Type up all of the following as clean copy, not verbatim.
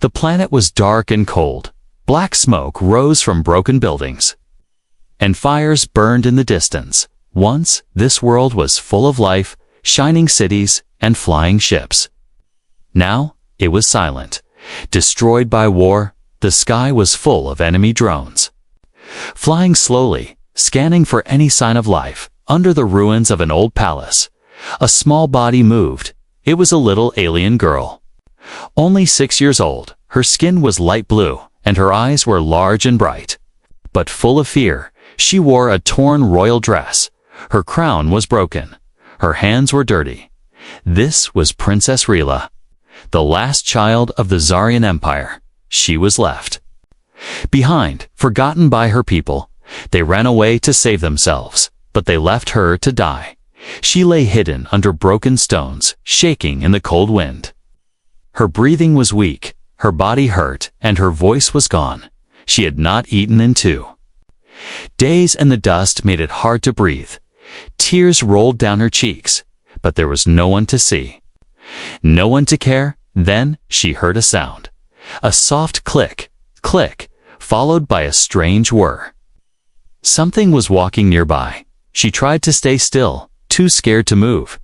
The planet was dark and cold. Black smoke rose from broken buildings, and fires burned in the distance. Once, this world was full of life, shining cities, and flying ships. Now, it was silent. Destroyed by war, the sky was full of enemy drones. Flying slowly, scanning for any sign of life, under the ruins of an old palace, a small body moved. It was a little alien girl. Only 6 years old, her skin was light blue, and her eyes were large and bright. But full of fear, she wore a torn royal dress. Her crown was broken. Her hands were dirty. This was Princess Rila, the last child of the Zarian Empire. She was left behind, forgotten by her people. They ran away to save themselves, but they left her to die. She lay hidden under broken stones, shaking in the cold wind. Her breathing was weak, her body hurt, and her voice was gone. She had not eaten in 2 days, and the dust made it hard to breathe. Tears rolled down her cheeks, but there was no one to see, no one to care. Then she heard a sound. A soft click, click, followed by a strange whir. Something was walking nearby. She tried to stay still, too scared to move.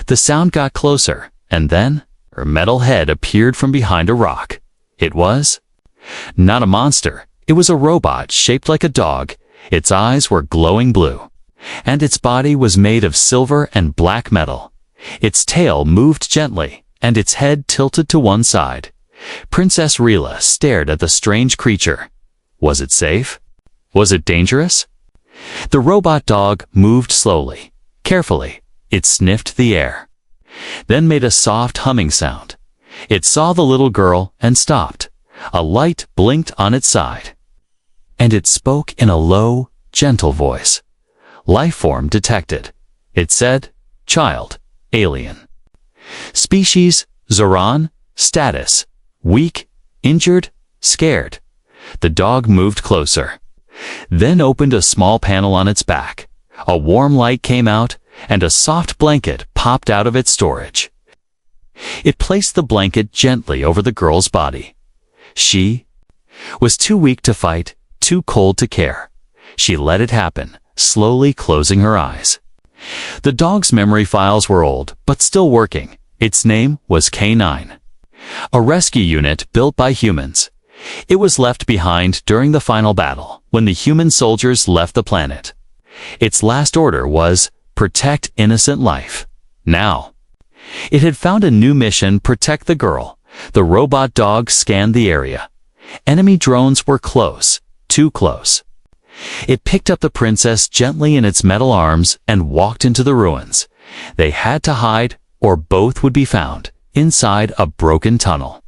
The sound got closer, and then her metal head appeared from behind a rock. It was not a monster. It was a robot shaped like a dog. Its eyes were glowing blue, and its body was made of silver and black metal. Its tail moved gently, and its head tilted to one side. Princess Rila stared at the strange creature. Was it safe? Was it dangerous? The robot dog moved slowly, carefully. It sniffed the air, then made a soft humming sound. It saw the little girl and stopped. A light blinked on its side, and it spoke in a low, gentle voice. Life form detected. It said, "Child, alien. Species, Zoran. Status, weak, injured, scared." The dog moved closer, then opened a small panel on its back. A warm light came out, and a soft blanket popped out of its storage. It placed the blanket gently over the girl's body. She was too weak to fight, too cold to care. She let it happen, slowly closing her eyes. The dog's memory files were old, but still working. Its name was K9, a rescue unit built by humans. It was left behind during the final battle, when the human soldiers left the planet. Its last order was, protect innocent life. Now, it had found a new mission: protect the girl. The robot dog scanned the area. Enemy drones were close, too close. It picked up the princess gently in its metal arms and walked into the ruins. They had to hide, or both would be found, inside a broken tunnel.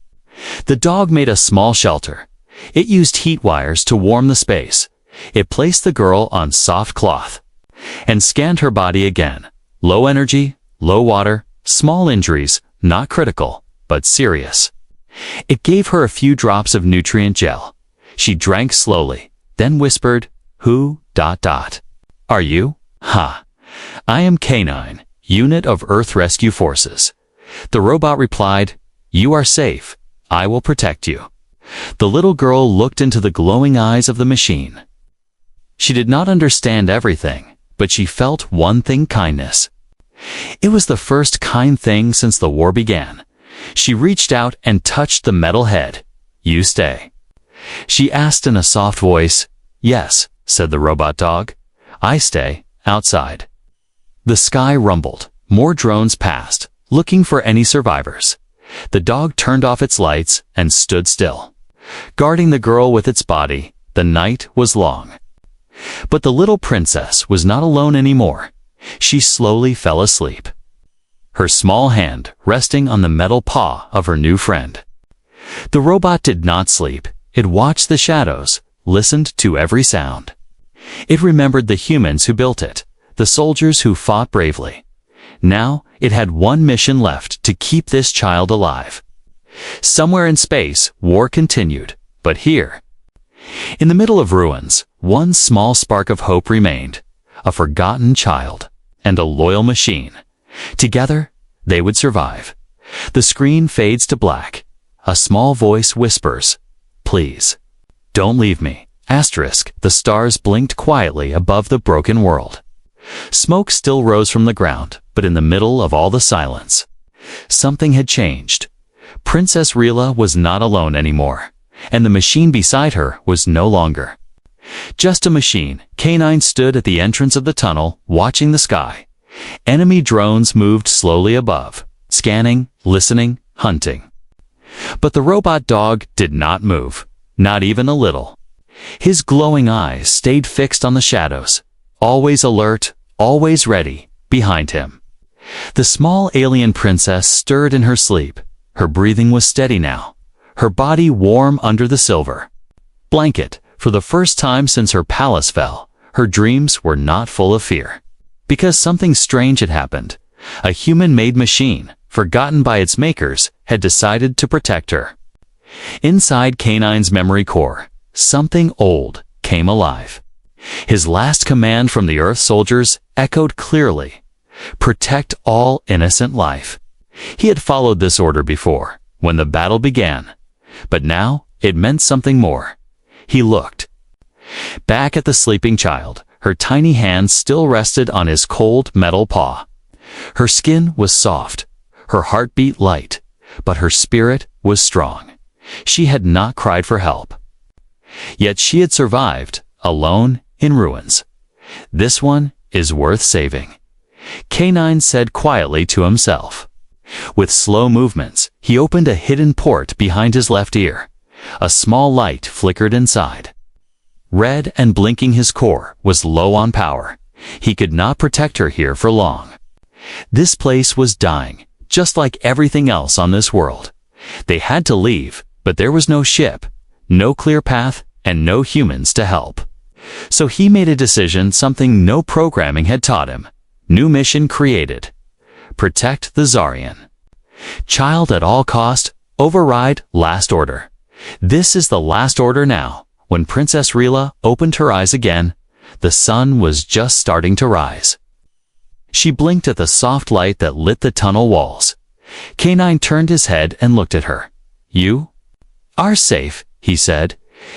The dog made a small shelter. It used heat wires to warm the space. It placed the girl on soft cloth and scanned her body again. Low energy, low water, small injuries, not critical, but serious. It gave her a few drops of nutrient gel. She drank slowly, then whispered, "Who, ... are you?" "Ha. I am K9, Unit of Earth Rescue Forces." The robot replied, "You are safe. I will protect you." The little girl looked into the glowing eyes of the machine. She did not understand everything, but she felt one thing: kindness. It was the first kind thing since the war began. She reached out and touched the metal head. "You stay?" she asked in a soft voice. "Yes," said the robot dog. "I stay, outside." The sky rumbled. More drones passed, looking for any survivors. The dog turned off its lights and stood still, guarding the girl with its body. The night was long. But the little princess was not alone anymore. She slowly fell asleep, her small hand resting on the metal paw of her new friend. The robot did not sleep. It watched the shadows, listened to every sound. It remembered the humans who built it, the soldiers who fought bravely. Now it had one mission left: to keep this child alive. Somewhere in space, war continued, but here, in the middle of ruins, one small spark of hope remained: a forgotten child and a loyal machine. Together, they would survive. The screen fades to black. a small voice whispers, "Please, don't leave me." The stars blinked quietly above the broken world. Smoke still rose from the ground, but in the middle of all the silence, something had changed. Princess Rila was not alone anymore, and the machine beside her was no longer just a machine. K9 stood at the entrance of the tunnel, watching the sky. Enemy drones moved slowly above, scanning, listening, hunting. But the robot dog did not move, not even a little. His glowing eyes stayed fixed on the shadows, always alert, always ready, behind him. The small alien princess stirred in her sleep. Her breathing was steady now, her body warm under the silver blanket. For the first time since her palace fell, her dreams were not full of fear. Because something strange had happened. A human-made machine, forgotten by its makers, had decided to protect her. Inside K9's memory core, something old came alive. His last command from the Earth soldiers echoed clearly, "Protect all innocent life." He had followed this order before, when the battle began. But now, it meant something more. He looked back at the sleeping child. Her tiny hand still rested on his cold metal paw. Her skin was soft, her heartbeat light, but her spirit was strong. She had not cried for help. Yet she had survived, alone, in ruins. This one is worth saving, K9 said quietly to himself. With slow movements, he opened a hidden port behind his left ear. A small light flickered inside. Red and blinking, his core was low on power. He could not protect her here for long. This place was dying, just like everything else on this world. They had to leave, but there was no ship, no clear path, and no humans to help. So he made a decision, something no programming had taught him. New mission created. Protect the Zarian. Child at all cost, override last order. This is the last order now. When Princess Rila opened her eyes again, the sun was just starting to rise. She blinked at the soft light that lit the tunnel walls. K9 turned his head and looked at her. "You are safe," he said.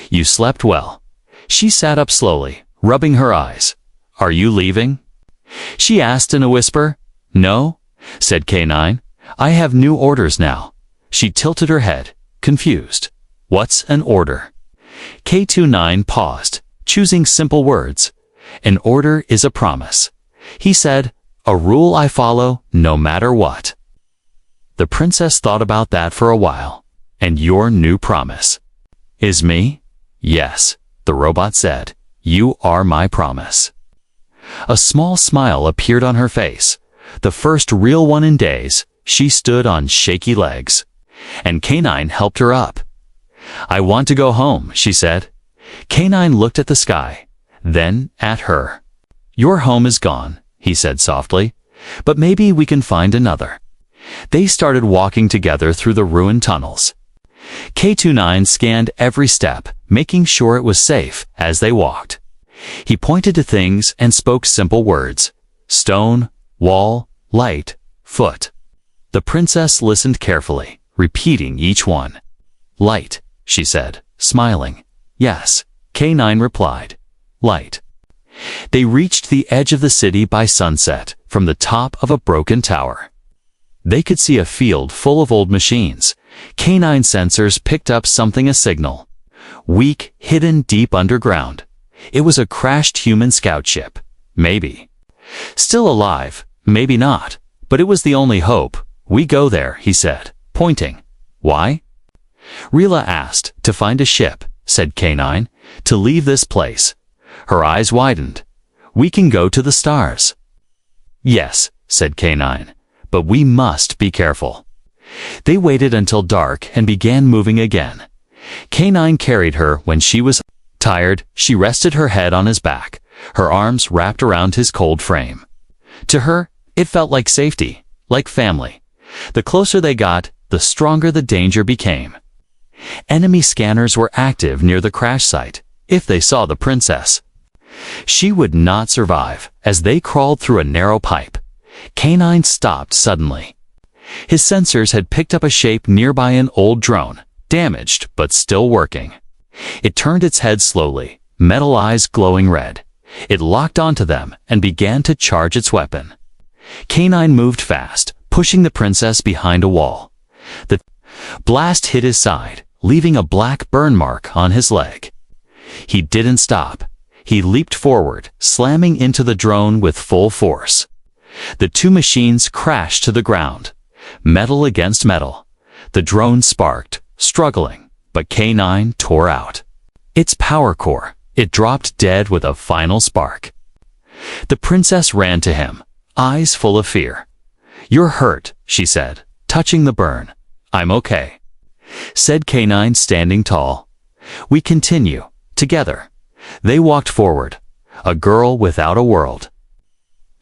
"You slept well." She sat up slowly, rubbing her eyes. "Are you leaving?" she asked in a whisper. "No," said K9. "I have new orders now." She tilted her head, confused. "What's an order?" K29 paused, choosing simple words. "An order is a promise," he said. "A rule I follow no matter what." The princess thought about that for a while. "And your new promise is me?" "Yes," the robot said. "You are my promise." A small smile appeared on her face. The first real one in days. She stood on shaky legs, and K9 helped her up. "I want to go home," she said. K9 looked at the sky, then at her. "Your home is gone," he said softly, "but maybe we can find another." They started walking together through the ruined tunnels. K29 scanned every step, making sure it was safe as they walked. He pointed to things and spoke simple words. Stone, wall, light, foot. The princess listened carefully, repeating each one. "Light," she said, smiling. "Yes," K9 replied. "Light." They reached the edge of the city by sunset, from the top of a broken tower. They could see a field full of old machines. K9 sensors picked up something, a signal. Weak, hidden deep underground. It was a crashed human scout ship. Maybe. Still alive, maybe not. But it was the only hope. "We go there," he said, pointing. "Why?" Rila asked. "To find a ship," said K9. "To leave this place." Her eyes widened. "We can go to the stars." "Yes," said K9. "But we must be careful." They waited until dark and began moving again. K9 carried her when she was tired. She rested her head on his back, her arms wrapped around his cold frame. To her, it felt like safety, like family. The closer they got, the stronger the danger became. Enemy scanners were active near the crash site. If they saw the princess, she would not survive. As they crawled through a narrow pipe, K9 stopped suddenly. His sensors had picked up a shape nearby, an old drone, damaged but still working. It turned its head slowly, metal eyes glowing red. It locked onto them and began to charge its weapon. K9 moved fast, pushing the princess behind a wall. The blast hit his side, leaving a black burn mark on his leg. He didn't stop. He leaped forward, slamming into the drone with full force. The two machines crashed to the ground, metal against metal. The drone sparked, struggling, but K9 tore out its power core. It dropped dead with a final spark. The princess ran to him, eyes full of fear. "You're hurt," she said, touching the burn. "I'm okay," said K9, standing tall. "We continue, together." They walked forward, a girl without a world,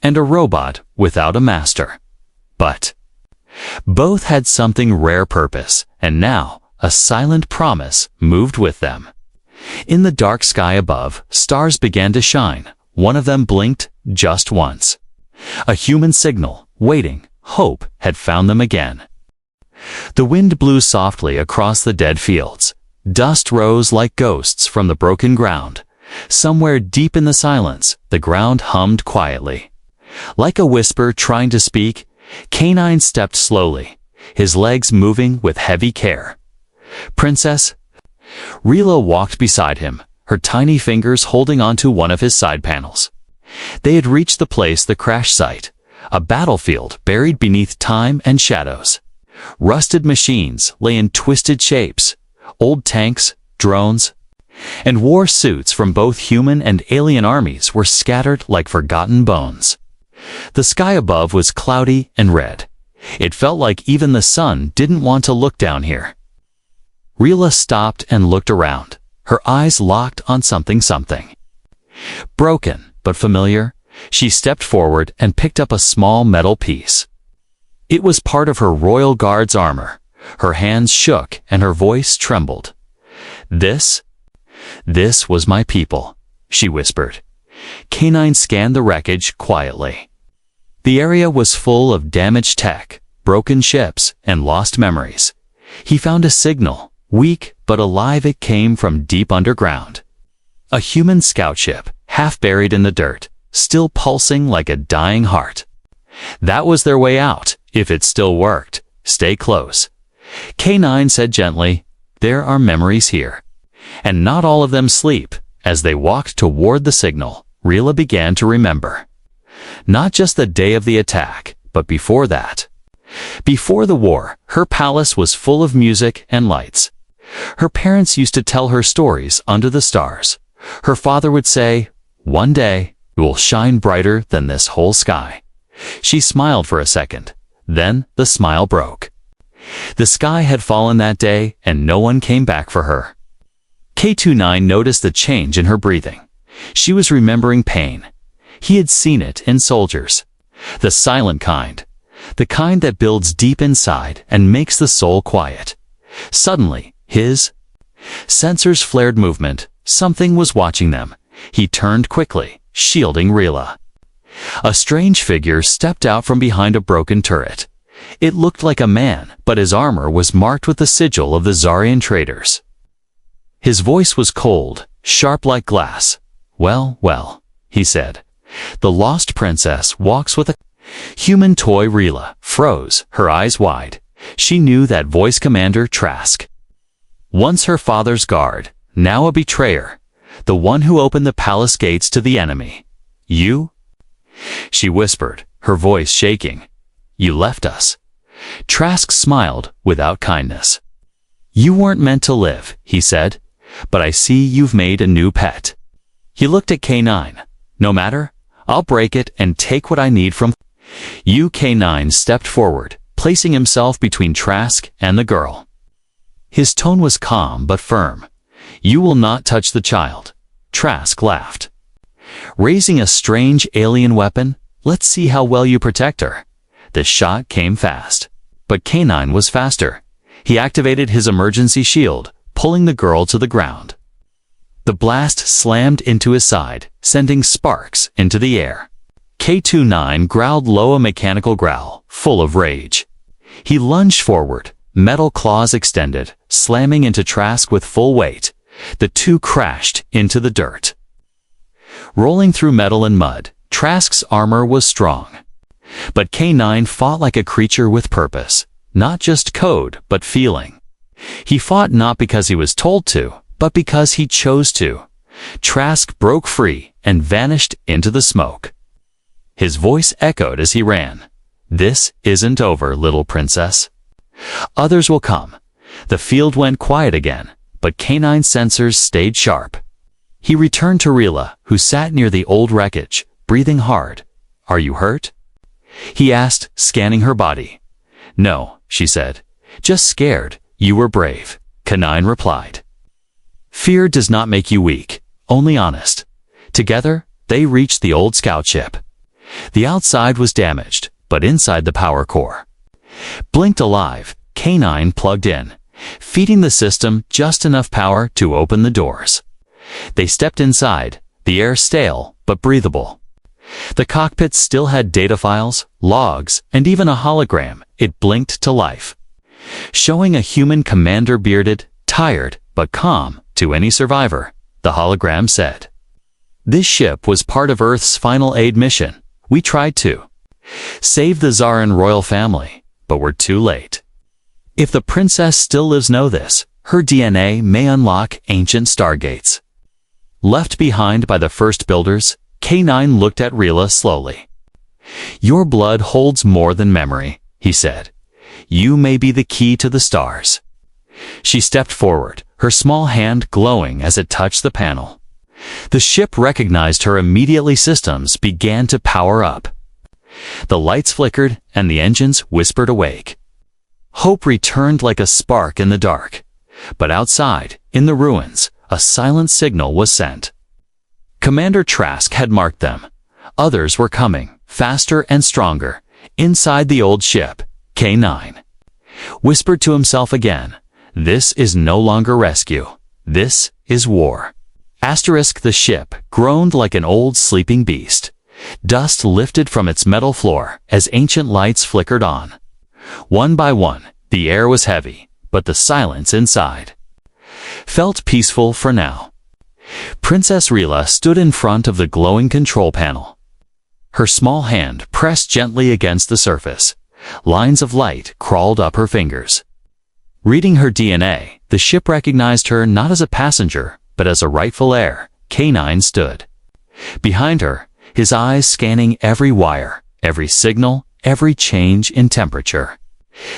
and a robot without a master. But both had something rare purpose, and now a silent promise moved with them. In the dark sky above, stars began to shine. One of them blinked just once. A human signal, waiting, hope had found them again. The wind blew softly across the dead fields. Dust rose like ghosts from the broken ground. Somewhere deep in the silence, the ground hummed quietly. Like a whisper trying to speak, K9 stepped slowly, his legs moving with heavy care. "Princess?" Rila walked beside him, her tiny fingers holding onto one of his side panels. They had reached the place, the crash site, a battlefield buried beneath time and shadows. Rusted machines lay in twisted shapes, old tanks, drones, and war suits from both human and alien armies were scattered like forgotten bones. The sky above was cloudy and red. It felt like even the sun didn't want to look down here. Rila stopped and looked around, her eyes locked on something. Broken but familiar, she stepped forward and picked up a small metal piece. It was part of her royal guard's armor. Her hands shook and her voice trembled. This was my people," she whispered. K9 scanned the wreckage quietly. The area was full of damaged tech, broken ships, and lost memories. He found a signal, weak but alive. It came from deep underground. A human scout ship, half buried in the dirt, still pulsing like a dying heart. That was their way out, if it still worked. "Stay close," K9 said gently. "There are memories here, and not all of them sleep." As they walked toward the signal, Rila began to remember. Not just the day of the attack, but before that. Before the war, her palace was full of music and lights. Her parents used to tell her stories under the stars. Her father would say, "One day, it will shine brighter than this whole sky." She smiled for a second. Then the smile broke. The sky had fallen that day, and no one came back for her. K29 noticed the change in her breathing. She was remembering pain. He had seen it in soldiers. The silent kind. The kind that builds deep inside and makes the soul quiet. Suddenly, his sensors flared movement. Something was watching them. He turned quickly, shielding Rila. A strange figure stepped out from behind a broken turret. It looked like a man, but his armor was marked with the sigil of the Zarian traders. His voice was cold, sharp like glass. Well, he said. "The lost princess walks with a human toy." Rila froze, her eyes wide. She knew that voice, Commander Trask. Once her father's guard, now a betrayer. The one who opened the palace gates to the enemy. "You?" she whispered, her voice shaking. "You left us." Trask smiled without kindness. "You weren't meant to live," he said, "but I see you've made a new pet." He looked at K9. "No matter, I'll break it and take what I need from you." K9 stepped forward, placing himself between Trask and the girl. His tone was calm but firm. "You will not touch the child." Trask laughed. "Raising a strange alien weapon? Let's see how well you protect her." The shot came fast. But K9 was faster. He activated his emergency shield, pulling the girl to the ground. The blast slammed into his side, sending sparks into the air. K29 growled low, a mechanical growl, full of rage. He lunged forward, metal claws extended, slamming into Trask with full weight. The two crashed into the dirt. Rolling through metal and mud, Trask's armor was strong. But K9 fought like a creature with purpose, not just code, but feeling. He fought not because he was told to, but because he chose to. Trask broke free and vanished into the smoke. His voice echoed as he ran. "This isn't over, little princess. Others will come." The field went quiet again, but K9's sensors stayed sharp. He returned to Rila, who sat near the old wreckage, breathing hard. "Are you hurt?" he asked, scanning her body. "No," she said. "Just scared. You were brave," K9 replied. "Fear does not make you weak, only honest." Together, they reached the old scout ship. The outside was damaged, but inside the power core. Blinked alive, K9 plugged in, feeding the system just enough power to open the doors. They stepped inside, the air stale but breathable. The cockpit still had data files, logs, and even a hologram. It blinked to life, showing a human commander, bearded, tired, but calm to any survivor. The hologram said, "This ship was part of Earth's final aid mission. We tried to save the Zarin royal family, but we're too late. If the princess still lives, know this, her DNA may unlock ancient stargates." Left behind by the first builders, K9 looked at Rila slowly. "Your blood holds more than memory," he said. "You may be the key to the stars." She stepped forward, her small hand glowing as it touched the panel. The ship recognized her immediately. Systems began to power up. The lights flickered and the engines whispered awake. Hope returned like a spark in the dark. But outside, in the ruins, a silent signal was sent. Commander Trask had marked them. Others were coming, faster and stronger. Inside the old ship, K9 whispered to himself again, "This is no longer rescue. This is war." The ship groaned like an old sleeping beast. Dust lifted from its metal floor as ancient lights flickered on. One by one, the air was heavy, but the silence inside felt peaceful for now. Princess Rila stood in front of the glowing control panel. Her small hand pressed gently against the surface. Lines of light crawled up her fingers. Reading her DNA, the ship recognized her not as a passenger, but as a rightful heir. K9 stood behind her, his eyes scanning every wire, every signal, every change in temperature.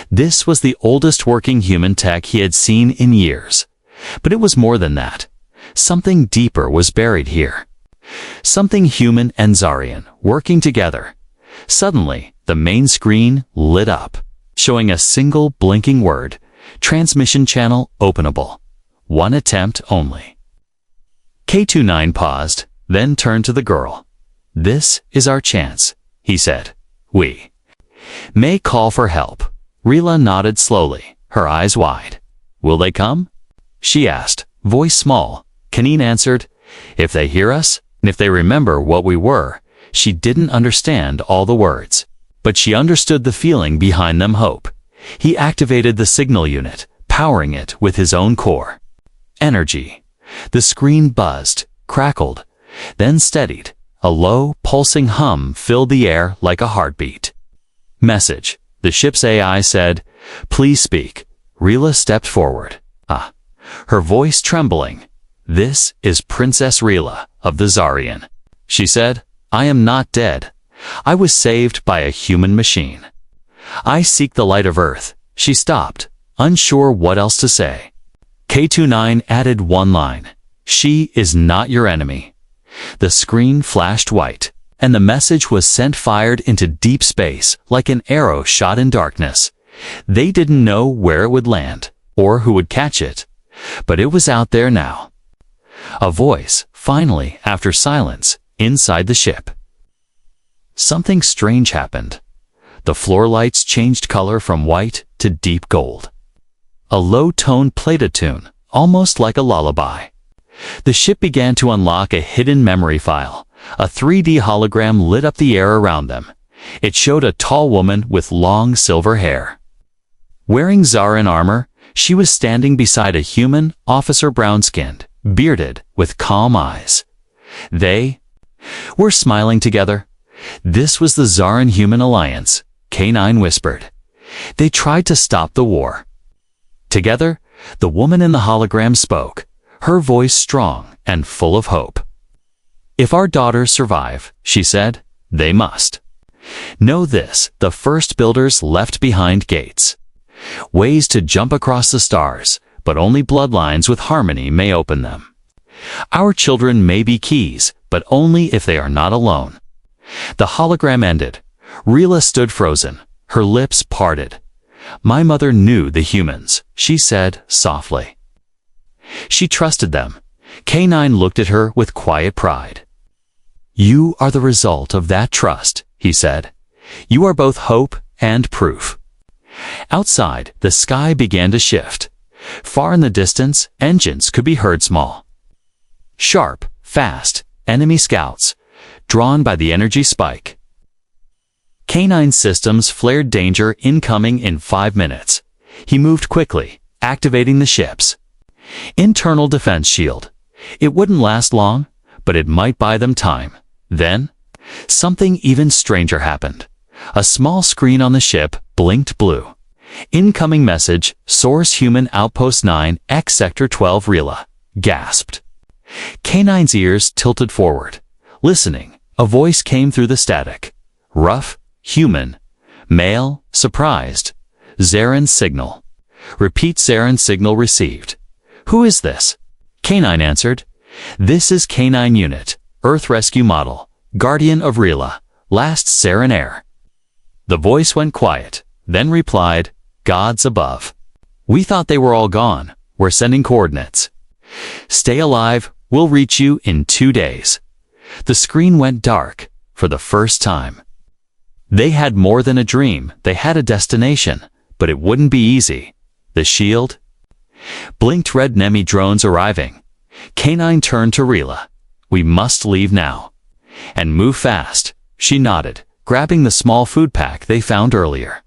This was the oldest working human tech he had seen in years. But it was more than that. Something deeper was buried here. Something human and Zarian working together. Suddenly, the main screen lit up, showing a single blinking word: transmission channel openable. One attempt only. K29 paused, then turned to the girl. "This is our chance," he said. "We may call for help." Rila nodded slowly, her eyes wide. "Will they come?" she asked, voice small. K9 answered, "If they hear us, and if they remember what we were." She didn't understand all the words, but she understood the feeling behind them: hope. He activated the signal unit, powering it with his own core. Energy. The screen buzzed, crackled, then steadied. A low, pulsing hum filled the air like a heartbeat. "Message," the ship's AI said. "Please speak." Rila stepped forward. Her voice trembling. "This is Princess Rila of the Zarian," she said. "I am not dead. I was saved by a human machine. I seek the light of Earth." She stopped, unsure what else to say. K29 added one line. "She is not your enemy." The screen flashed white, and the message was sent fired into deep space like an arrow shot in darkness. They didn't know where it would land, or who would catch it, but it was out there now. A voice, finally, after silence, inside the ship. Something strange happened. The floor lights changed color from white to deep gold. A low tone played a tune, almost like a lullaby. The ship began to unlock a hidden memory file. A 3D hologram lit up the air around them. It showed a tall woman with long silver hair. Wearing Zaran armor, she was standing beside a human officer, brown-skinned, bearded, with calm eyes. They were smiling together. This was the Zaran-human alliance, K9 whispered. They tried to stop the war. Together, the woman in the hologram spoke, her voice strong and full of hope. If our daughters survive, she said, they must. Know this, the first builders left behind gates. Ways to jump across the stars, but only bloodlines with harmony may open them. Our children may be keys, but only if they are not alone. The hologram ended. Rila stood frozen, her lips parted. My mother knew the humans, she said softly. She trusted them. K9 looked at her with quiet pride. You are the result of that trust, he said. You are both hope and proof. Outside, the sky began to shift. Far in the distance, engines could be heard small. Sharp, fast, enemy scouts, drawn by the energy spike. K9 systems flared danger incoming in 5 minutes. He moved quickly, activating the ships. Internal defense shield. It wouldn't last long, but it might buy them time. Then, something even stranger happened. A small screen on the ship blinked blue. Incoming message, Source Human Outpost 9, X Sector 12 Rila. Gasped. K9's ears tilted forward. Listening, a voice came through the static. Rough, human, male, surprised. Zaren's signal. Repeat Zaren's signal received. Who is this? K9 answered. This is K9 Unit, Earth Rescue Model, Guardian of Rila, last Zaren heir. The voice went quiet, then replied, Gods above. We thought they were all gone. We're sending coordinates. Stay alive, we'll reach you in 2 days. The screen went dark, for the first time. They had more than a dream, they had a destination, but it wouldn't be easy. The shield? Blinked red enemy drones arriving. K9 turned to Rila. We must leave now. And move fast, she nodded, grabbing the small food pack they found earlier.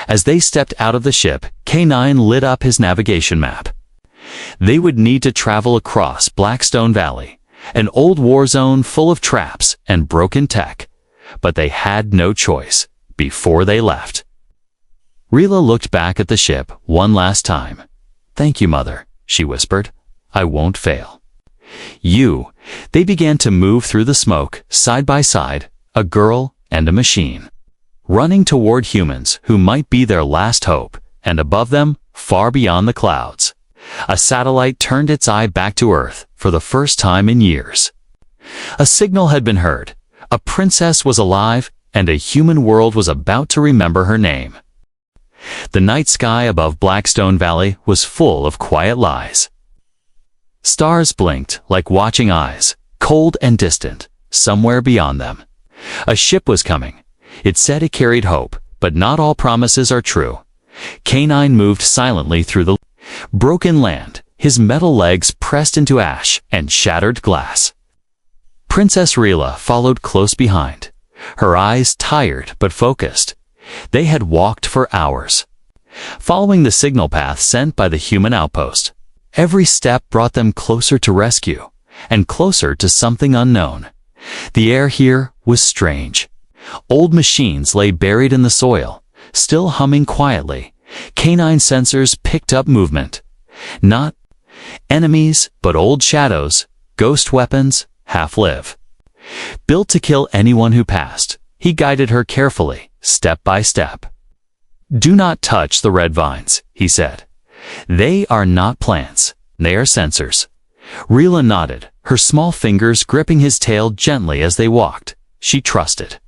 As they stepped out of the ship, K9 lit up his navigation map. They would need to travel across Blackstone Valley, an old war zone full of traps and broken tech. But they had no choice before they left. Rila looked back at the ship one last time. Thank you, Mother, she whispered. I won't fail. They began to move through the smoke, side by side, a girl and a machine, running toward humans who might be their last hope, and above them, far beyond the clouds. A satellite turned its eye back to Earth for the first time in years. A signal had been heard. A princess was alive, and a human world was about to remember her name. The night sky above Blackstone Valley was full of quiet lies. Stars blinked like watching eyes, cold and distant, somewhere beyond them. A ship was coming. It said it carried hope, but not all promises are true. K9 moved silently through the broken land, his metal legs pressed into ash and shattered glass. Princess Rila followed close behind, her eyes tired but focused. They had walked for hours, following the signal path sent by the human outpost. Every step brought them closer to rescue, and closer to something unknown. The air here was strange. Old machines lay buried in the soil, still humming quietly. K9 sensors picked up movement. Not enemies, but old shadows, ghost weapons, half-live. Built to kill anyone who passed, he guided her carefully, step by step. Do not touch the red vines, he said. They are not plants, they are sensors. Rila nodded, her small fingers gripping his tail gently as they walked. She trusted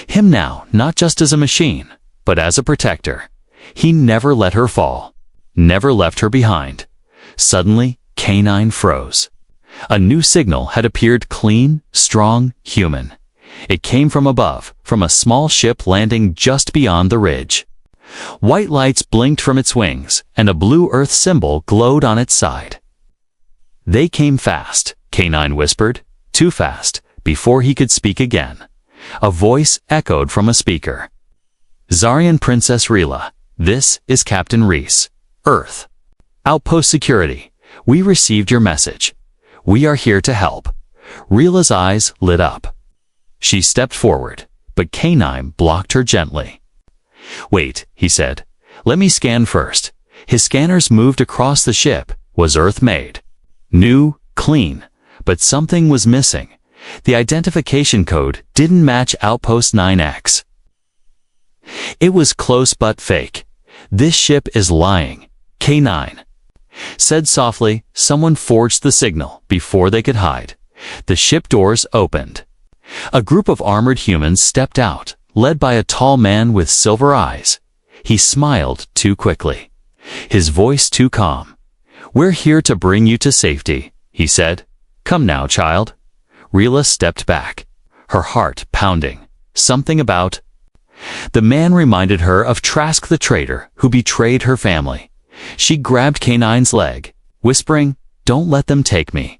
him now, not just as a machine, but as a protector. He never let her fall, never left her behind. Suddenly, K9 froze. A new signal had appeared, clean, strong, human. It came from above, from a small ship landing just beyond the ridge. White lights blinked from its wings, and a blue Earth symbol glowed on its side. They came fast, K9 whispered, too fast, before he could speak again. A voice echoed from a speaker. Zarian Princess Rila, This is Captain Reese. Earth. Outpost Security. We received your message. We are here to help. Rila's eyes lit up. She stepped forward, but K9 blocked her gently. Wait, he said. Let me scan first. His scanners moved across the ship. Was Earth made? New, clean, but something was missing. The identification code didn't match Outpost 9X. It was close but fake. This ship is lying. K9 said softly. Someone forged the signal before they could hide. The ship doors opened. A group of armored humans stepped out, led by a tall man with silver eyes. He smiled too quickly. His voice too calm. We're here to bring you to safety, he said. Come now, child. Rila stepped back, her heart pounding. Something about... The man reminded her of Trask the traitor who betrayed her family. She grabbed K9's leg, whispering, Don't let them take me.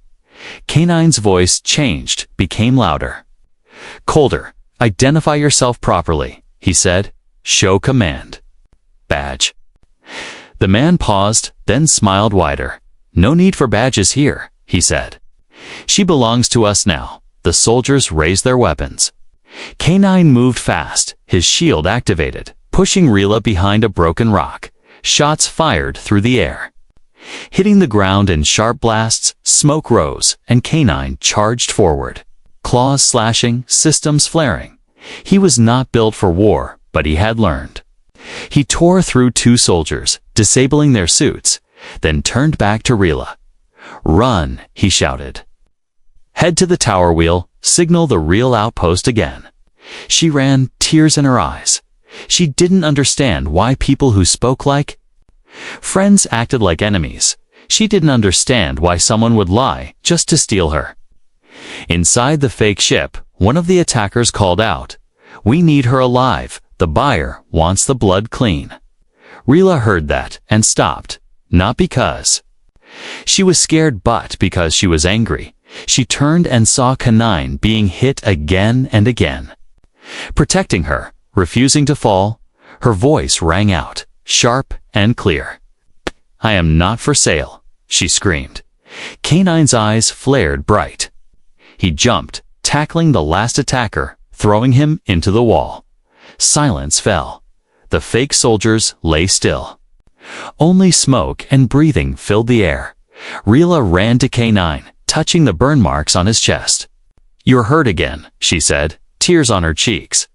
K9's voice changed, became louder. Colder, identify yourself properly, he said. Show command. Badge. The man paused, then smiled wider. No need for badges here, he said. She belongs to us now. The soldiers raised their weapons. K9 moved fast, his shield activated, pushing Rila behind a broken rock. Shots fired through the air. Hitting the ground in sharp blasts, smoke rose, and K9 charged forward. Claws slashing, systems flaring. He was not built for war, but he had learned. He tore through two soldiers, disabling their suits, then turned back to Rila. Run, he shouted. Head to the tower wheel, signal the real outpost again. She ran, tears in her eyes. She didn't understand why people who spoke like friends acted like enemies. She didn't understand why someone would lie just to steal her. Inside the fake ship, one of the attackers called out, We need her alive. The buyer wants the blood clean. Rila heard that and stopped, not because she was scared but because she was angry. She turned and saw K9 being hit again and again. Protecting her, refusing to fall, her voice rang out, sharp and clear. I am not for sale, she screamed. K9's eyes flared bright. He jumped, tackling the last attacker, throwing him into the wall. Silence fell. The fake soldiers lay still. Only smoke and breathing filled the air. Rila ran to K9, touching the burn marks on his chest. You're hurt again, she said, tears on her cheeks.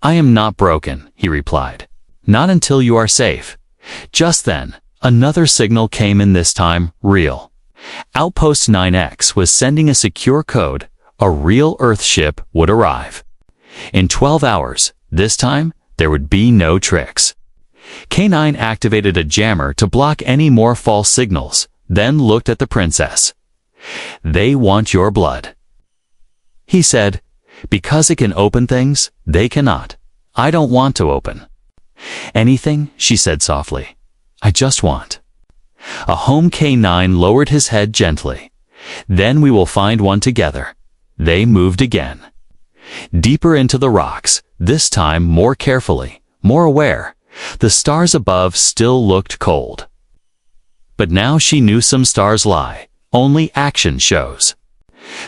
I am not broken, he replied. Not until you are safe. Just then, another signal came in, this time real. Outpost 9X was sending a secure code. A real Earth ship would arrive. In 12 hours, this time, there would be no tricks. K9 activated a jammer to block any more false signals, then looked at the princess. They want your blood. He said, because it can open things, they cannot. I don't want to open anything, she said softly. I just want a home. K9 lowered his head gently. Then we will find one together. They moved again. Deeper into the rocks, this time more carefully, more aware. The stars above still looked cold. But now she knew some stars lie. Only action shows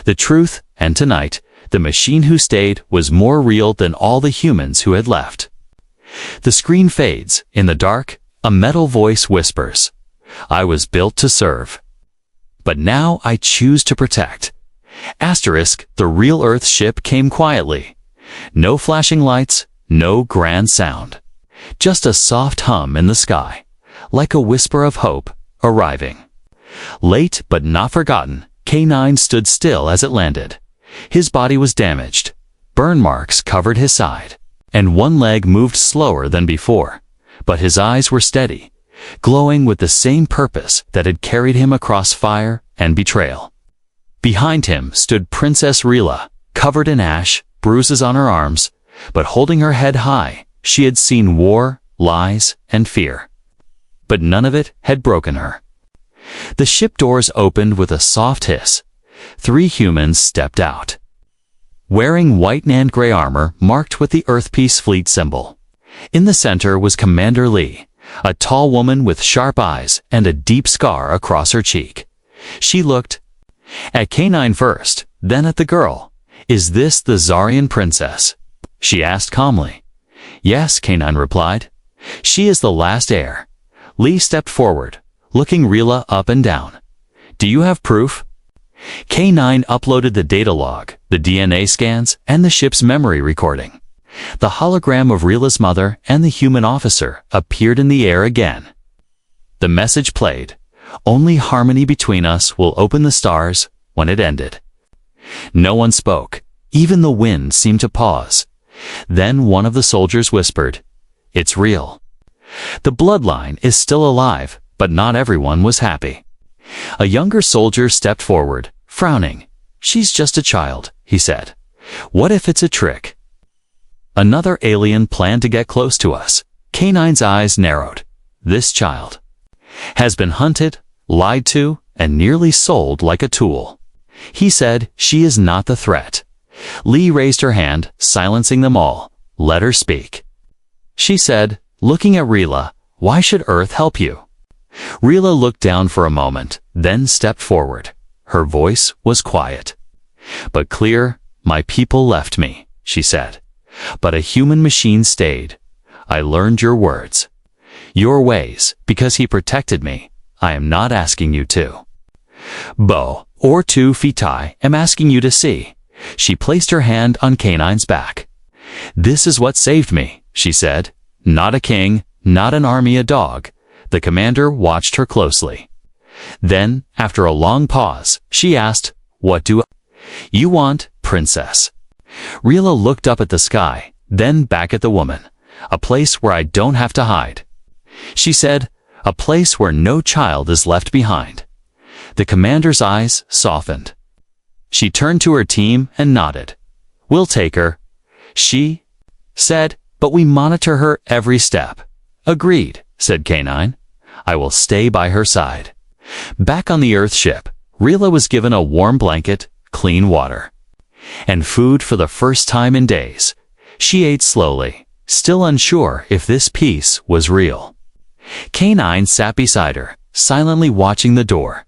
the truth, and tonight, the machine who stayed was more real than all the humans who had left. The screen fades. In the dark, a metal voice whispers, I was built to serve. But now I choose to protect. Asterisk, the real Earth ship came quietly. No flashing lights, no grand sound. Just a soft hum in the sky, like a whisper of hope, arriving. Late but not forgotten, K9 stood still as it landed. His body was damaged. Burn marks covered his side, and one leg moved slower than before. But his eyes were steady, glowing with the same purpose that had carried him across fire and betrayal. Behind him stood Princess Rila, covered in ash, bruises on her arms, but holding her head high. She had seen war, lies, and fear. But none of it had broken her. The ship doors opened with a soft hiss. 3 humans stepped out, wearing white and gray armor marked with the Earth Peace Fleet symbol. In the center was Commander Lee, A tall woman with sharp eyes and a deep scar across her cheek. She looked at K9 first, then at the girl. "Is this the Zarian princess?" she asked calmly. "Yes," K9 replied. "She is the last heir." Lee stepped forward, looking Rila up and down. "Do you have proof?" K9 uploaded the data log, the DNA scans, and the ship's memory recording. The hologram of Rila's mother and the human officer appeared in the air again. The message played. "Only harmony between us will open the stars," when it ended. No one spoke. Even the wind seemed to pause. Then one of the soldiers whispered, "It's real. The bloodline is still alive," but not everyone was happy. A younger soldier stepped forward, frowning. "She's just a child," he said. "What if it's a trick? Another alien planned to get close to us." K9's eyes narrowed. "This child has been hunted, lied to, and nearly sold like a tool." He said, "She is not the threat." Lee raised her hand, silencing them all. "Let her speak." She said, looking at Rila, "Why should Earth help you?" Rila looked down for a moment, then stepped forward. Her voice was quiet, but clear. "My people left me," she said. "But a human machine stayed. I learned your words, your ways, because he protected me. I am not asking you to. Bo, or to Fitai, am asking you to see." She placed her hand on K9's back. "This is what saved me," she said. "Not a king, not an army, a dog." The commander watched her closely. Then, after a long pause, she asked, "What do you want, princess?" Rila looked up at the sky, then back at the woman. "A place where I don't have to hide," she said. "A place where no child is left behind." The commander's eyes softened. She turned to her team and nodded. "We'll take her," she said, "but we monitor her every step." "Agreed," said K9. "I will stay by her side." Back on the Earth ship, Rila was given a warm blanket, clean water, and food for the first time in days. She ate slowly, still unsure if this peace was real. K9 sat beside her, silently watching the door.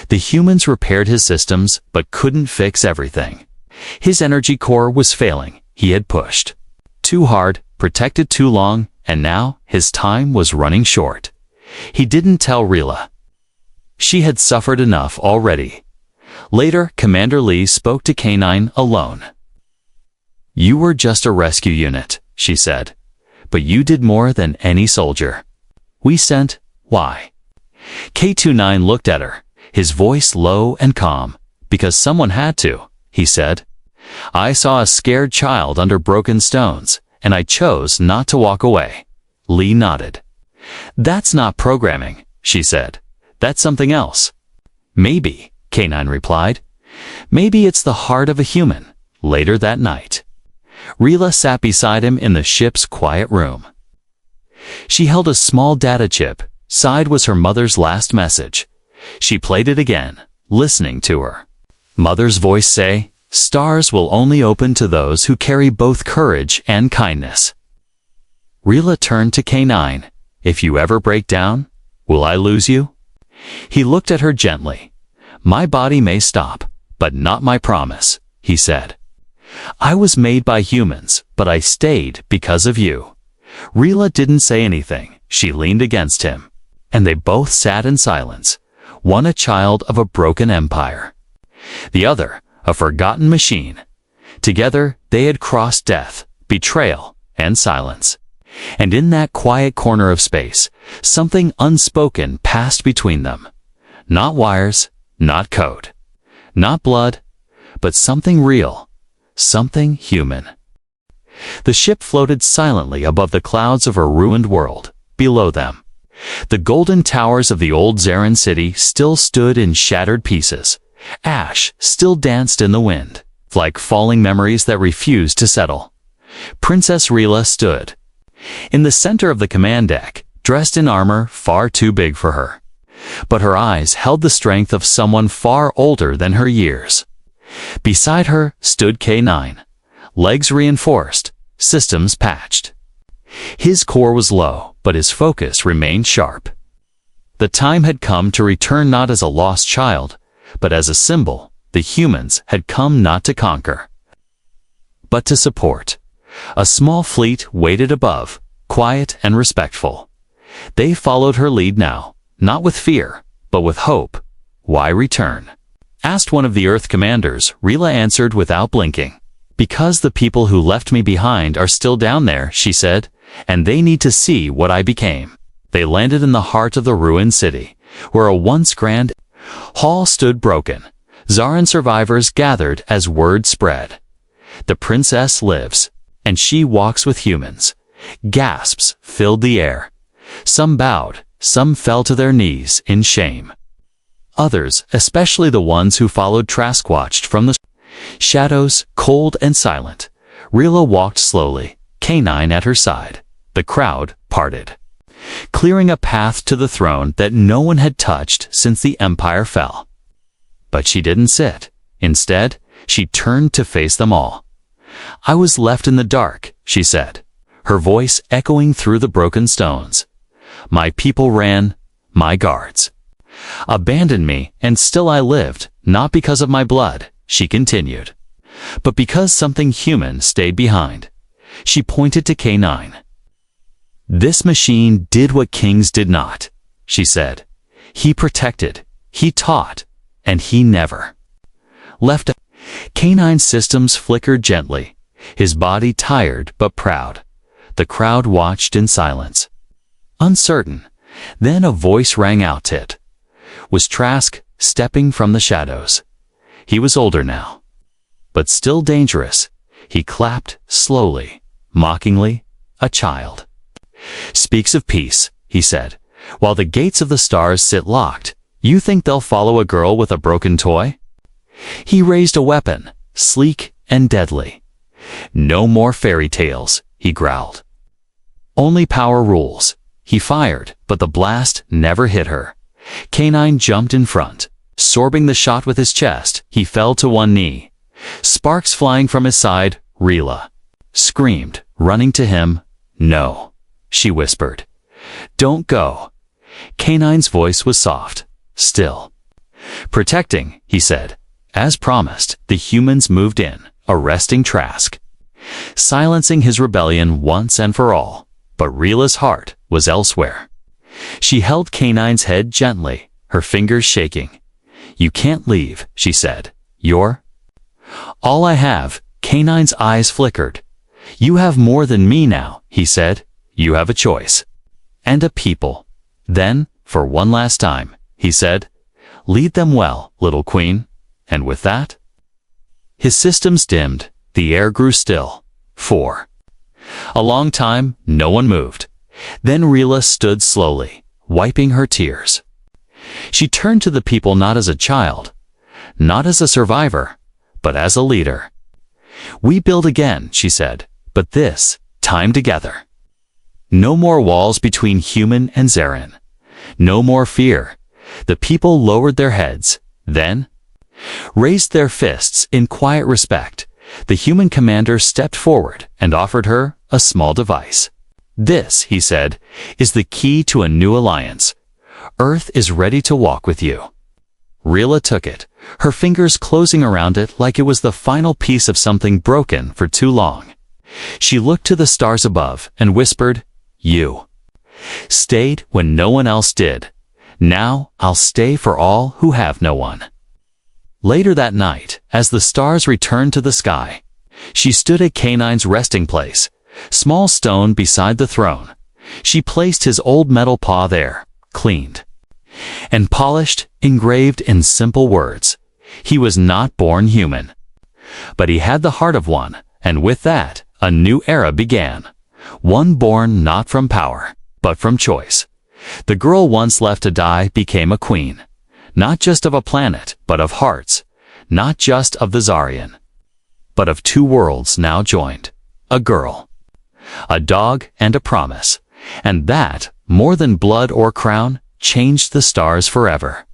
The humans repaired his systems, but couldn't fix everything. His energy core was failing. He had pushed too hard, protected too long, and now his time was running short. He didn't tell Rila. She had suffered enough already. Later, Commander Lee spoke to K9 alone. "You were just a rescue unit," she said, "but you did more than any soldier. We sent, why?" K29 looked at her, his voice low and calm. "Because someone had to," he said. "I saw a scared child under broken stones, and I chose not to walk away." Lee nodded. "That's not programming," she said. "That's something else." "Maybe," K9 replied. "Maybe it's the heart of a human." Later that night, Rila sat beside him in the ship's quiet room. She held a small data chip. Side was her mother's last message. She played it again, listening to her mother's voice say, "Stars will only open to those who carry both courage and kindness." Rila turned to K9. "If you ever break down, will I lose you?" He looked at her gently. "My body may stop, but not my promise," he said. "I was made by humans, but I stayed because of you." Rila didn't say anything. She leaned against him, and they both sat in silence, one a child of a broken empire, the other a forgotten machine. Together, they had crossed death, betrayal, and silence. And in that quiet corner of space, something unspoken passed between them. Not wires, not code, not blood, but something real, something human. The ship floated silently above the clouds of a ruined world. Below them, the golden towers of the old Zarin city still stood in shattered pieces. Ash still danced in the wind, like falling memories that refused to settle. Princess Rila stood in the center of the command deck, dressed in armor far too big for her. But her eyes held the strength of someone far older than her years. Beside her stood K9, legs reinforced, systems patched. His core was low, but his focus remained sharp. The time had come to return not as a lost child, but as a symbol. The humans had come not to conquer, but to support. A small fleet waited above, quiet and respectful. They followed her lead now, not with fear, but with hope. "Why return?" asked one of the Earth commanders. Rila answered without blinking. "Because the people who left me behind are still down there," she said, "and they need to see what I became." They landed in the heart of the ruined city, where a once grand hall stood broken. Zarin survivors gathered as word spread. "The princess lives, and she walks with humans." Gasps filled the air. Some bowed, some fell to their knees in shame. Others, especially the ones who followed Trask, watched from the shadows, cold and silent. Rila walked slowly, K9 at her side. The crowd parted, clearing a path to the throne that no one had touched since the Empire fell. But she didn't sit. Instead, she turned to face them all. "I was left in the dark," she said, her voice echoing through the broken stones. "My people ran, my guards abandoned me, and still I lived, not because of my blood," she continued, "but because something human stayed behind." She pointed to K9. "This machine did what kings did not," she said. "He protected, he taught, and he never left." K9's systems flickered gently, his body tired but proud. The crowd watched in silence, uncertain. Then a voice rang out. It was Trask, stepping from the shadows. He was older now, but still dangerous. He clapped slowly, mockingly. "A child speaks of peace," he said. "While the gates of the stars sit locked, you think they'll follow a girl with a broken toy?" He raised a weapon, sleek and deadly. "No more fairy tales," he growled. "Only power rules." He fired, but the blast never hit her. K9 jumped in front. Sorbing the shot with his chest, he fell to one knee. Sparks flying from his side. Rila screamed, running to him. "No," she whispered. "Don't go." K9's voice was soft, still. "Protecting," he said. As promised, the humans moved in, arresting Trask, silencing his rebellion once and for all. But Rila's heart was elsewhere. She held K9's head gently, her fingers shaking. "You can't leave," she said. "You're all I have." K9's eyes flickered. "You have more than me now," he said. "You have a choice. And a people." Then, for one last time, he said, "Lead them well, little queen." And with that, his systems dimmed, the air grew still. For a long time, no one moved. Then Rila stood slowly, wiping her tears. She turned to the people not as a child, not as a survivor, but as a leader. "We build again," she said, "but this time together. No more walls between human and Zarin. No more fear." The people lowered their heads, then raised their fists in quiet respect. The human commander stepped forward and offered her a small device. "This," he said, "is the key to a new alliance. Earth is ready to walk with you." Rila took it, her fingers closing around it like it was the final piece of something broken for too long. She looked to the stars above and whispered, "You stayed when no one else did. Now I'll stay for all who have no one." Later that night, as the stars returned to the sky, she stood at K9's resting place, small stone beside the throne. She placed his old metal paw there, cleaned and polished, engraved in simple words. He was not born human, but he had the heart of one, and with that, a new era began. One born not from power, but from choice. The girl once left to die became a queen. Not just of a planet, but of hearts. Not just of the Zarian, but of two worlds now joined. A girl, a dog, and a promise. And that, more than blood or crown, changed the stars forever.